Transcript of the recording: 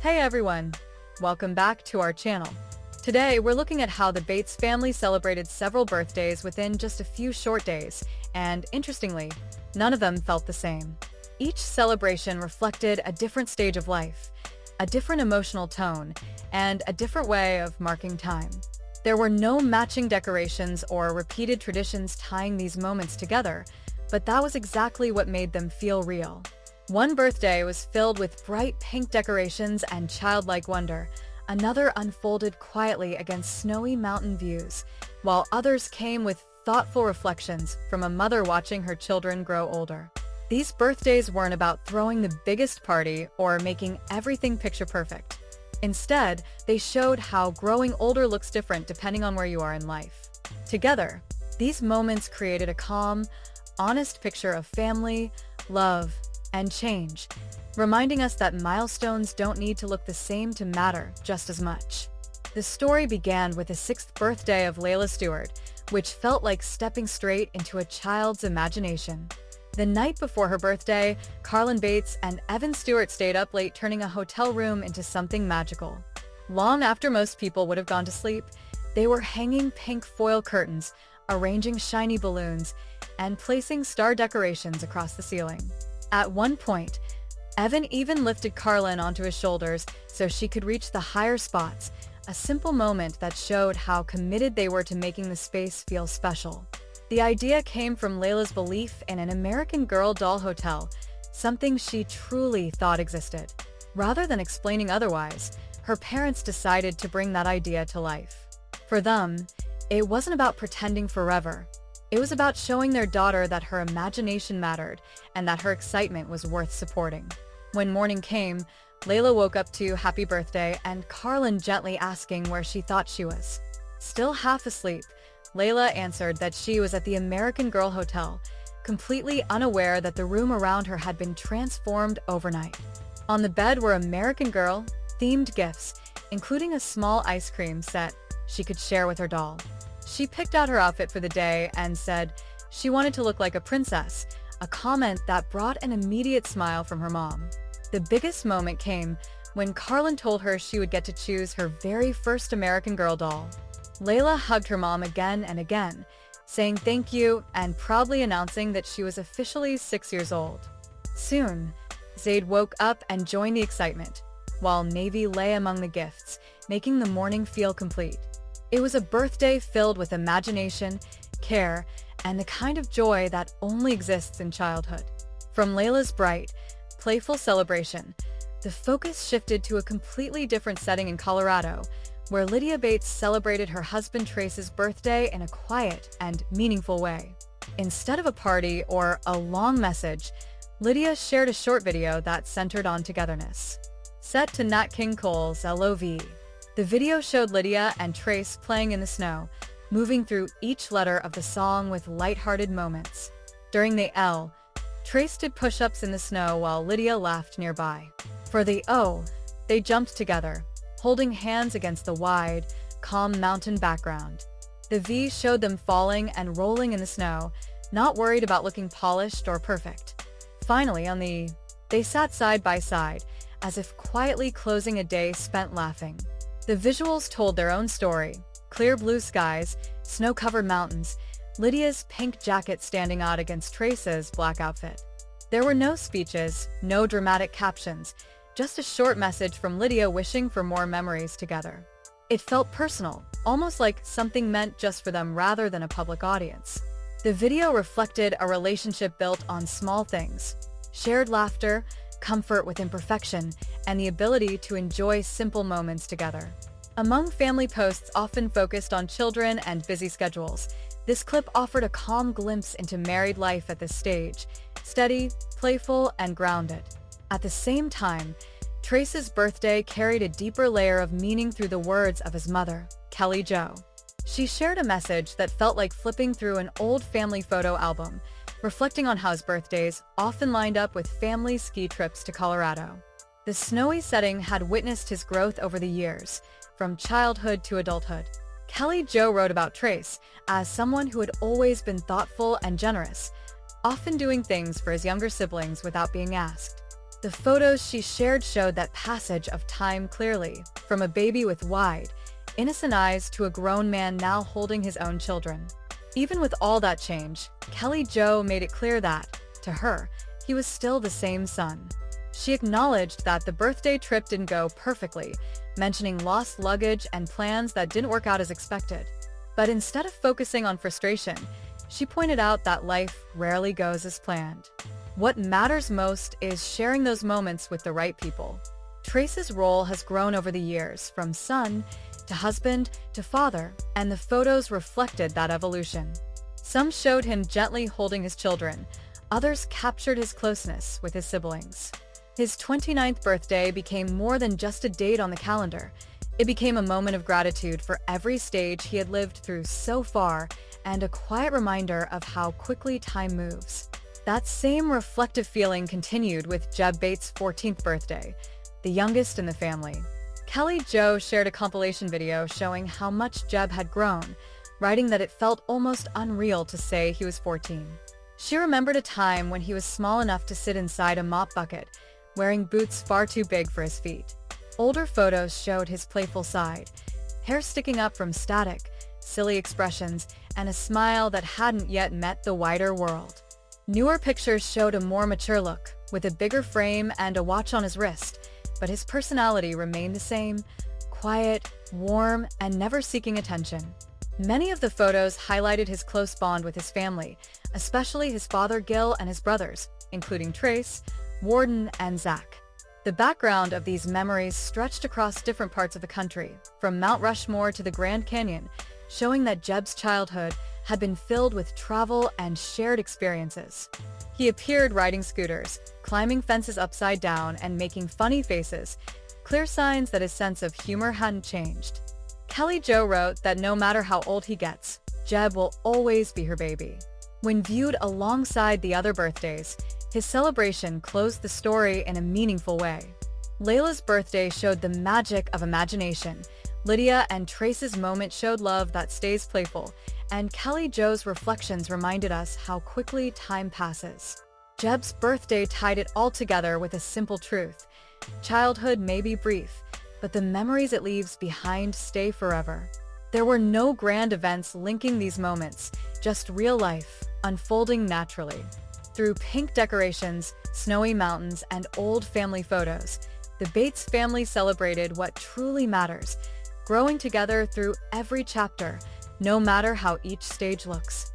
Hey everyone! Welcome back to our channel. Today, we're looking at how the Bates family celebrated several birthdays within just a few short days, and interestingly, none of them felt the same. Each celebration reflected a different stage of life, a different emotional tone, and a different way of marking time. There were no matching decorations or repeated traditions tying these moments together, but that was exactly what made them feel real. One birthday was filled with bright pink decorations and childlike wonder. Another unfolded quietly against snowy mountain views, while others came with thoughtful reflections from a mother watching her children grow older. These birthdays weren't about throwing the biggest party or making everything picture perfect. Instead, they showed how growing older looks different depending on where you are in life. Together, these moments created a calm, honest picture of family, love, and change, reminding us that milestones don't need to look the same to matter just as much. The story began with the 6th birthday of Layla Stewart, which felt like stepping straight into a child's imagination. The night before her birthday, Carlin Bates and Evan Stewart stayed up late turning a hotel room into something magical. Long after most people would have gone to sleep, they were hanging pink foil curtains, arranging shiny balloons, and placing star decorations across the ceiling. At one point, Evan even lifted Carlin onto his shoulders so she could reach the higher spots, a simple moment that showed how committed they were to making the space feel special. The idea came from Layla's belief in an American Girl doll hotel, something she truly thought existed. Rather than explaining otherwise, her parents decided to bring that idea to life. For them, it wasn't about pretending forever. It was about showing their daughter that her imagination mattered and that her excitement was worth supporting. When morning came, Layla woke up to "Happy Birthday" and Carlin gently asking where she thought she was. Still half asleep, Layla answered that she was at the American Girl Hotel, completely unaware that the room around her had been transformed overnight. On the bed were American Girl-themed gifts, including a small ice cream set she could share with her doll. She picked out her outfit for the day and said she wanted to look like a princess, a comment that brought an immediate smile from her mom. The biggest moment came when Carlin told her she would get to choose her very first American Girl doll. Layla hugged her mom again and again, saying thank you and proudly announcing that she was officially 6 years old. Soon, Zayd woke up and joined the excitement, while Navy lay among the gifts, making the morning feel complete. It was a birthday filled with imagination, care, and the kind of joy that only exists in childhood. From Layla's bright, playful celebration, the focus shifted to a completely different setting in Colorado, where Lydia Bates celebrated her husband Trace's birthday in a quiet and meaningful way. Instead of a party or a long message, Lydia shared a short video that centered on togetherness. Set to Nat King Cole's L.O.V., the video showed Lydia and Trace playing in the snow, moving through each letter of the song with lighthearted moments. During the L, Trace did push-ups in the snow while Lydia laughed nearby. For the O, they jumped together, holding hands against the wide, calm mountain background. The V showed them falling and rolling in the snow, not worried about looking polished or perfect. Finally, on the, they sat side by side, as if quietly closing a day spent laughing. The visuals told their own story: clear blue skies, snow-covered mountains, Lydia's pink jacket standing out against Trace's black outfit. There were no speeches, no dramatic captions, just a short message from Lydia wishing for more memories together. It felt personal, almost like something meant just for them rather than a public audience. The video reflected a relationship built on small things: shared laughter, comfort with imperfection, and the ability to enjoy simple moments together. Among family posts often focused on children and busy schedules, this clip offered a calm glimpse into married life at this stage, steady, playful, and grounded. At the same time, Trace's birthday carried a deeper layer of meaning through the words of his mother, Kelly Jo. She shared a message that felt like flipping through an old family photo album, reflecting on how his birthdays often lined up with family ski trips to Colorado. The snowy setting had witnessed his growth over the years, from childhood to adulthood. Kelly Jo wrote about Trace as someone who had always been thoughtful and generous, often doing things for his younger siblings without being asked. The photos she shared showed that passage of time clearly, from a baby with wide, innocent eyes to a grown man now holding his own children. Even with all that change, Kelly Jo made it clear that, to her, he was still the same son. She acknowledged that the birthday trip didn't go perfectly, mentioning lost luggage and plans that didn't work out as expected. But instead of focusing on frustration, she pointed out that life rarely goes as planned. What matters most is sharing those moments with the right people. Trace's role has grown over the years, from son to husband to father, and the photos reflected that evolution. Some showed him gently holding his children, others captured his closeness with his siblings. His 29th birthday became more than just a date on the calendar. It became a moment of gratitude for every stage he had lived through so far, and a quiet reminder of how quickly time moves. That same reflective feeling continued with Jeb Bates' 14th birthday, the youngest in the family. Kelly Jo shared a compilation video showing how much Jeb had grown, writing that it felt almost unreal to say he was 14. She remembered a time when he was small enough to sit inside a mop bucket, wearing boots far too big for his feet. Older photos showed his playful side, hair sticking up from static, silly expressions, and a smile that hadn't yet met the wider world. Newer pictures showed a more mature look, with a bigger frame and a watch on his wrist, but his personality remained the same, quiet, warm, and never seeking attention. Many of the photos highlighted his close bond with his family, especially his father Gil and his brothers, including Trace, Warden, and Zach. The background of these memories stretched across different parts of the country, from Mount Rushmore to the Grand Canyon, showing that Jeb's childhood had been filled with travel and shared experiences. He appeared riding scooters, climbing fences upside down, and making funny faces, clear signs that his sense of humor hadn't changed. Kelly Jo wrote that no matter how old he gets, Jeb will always be her baby. When viewed alongside the other birthdays, his celebration closed the story in a meaningful way. Layla's birthday showed the magic of imagination, Lydia and Trace's moment showed love that stays playful, and Kelly Jo's reflections reminded us how quickly time passes. Jeb's birthday tied it all together with a simple truth. Childhood may be brief, but the memories it leaves behind stay forever. There were no grand events linking these moments, just real life, unfolding naturally. Through pink decorations, snowy mountains, and old family photos, the Bates family celebrated what truly matters, growing together through every chapter, no matter how each stage looks.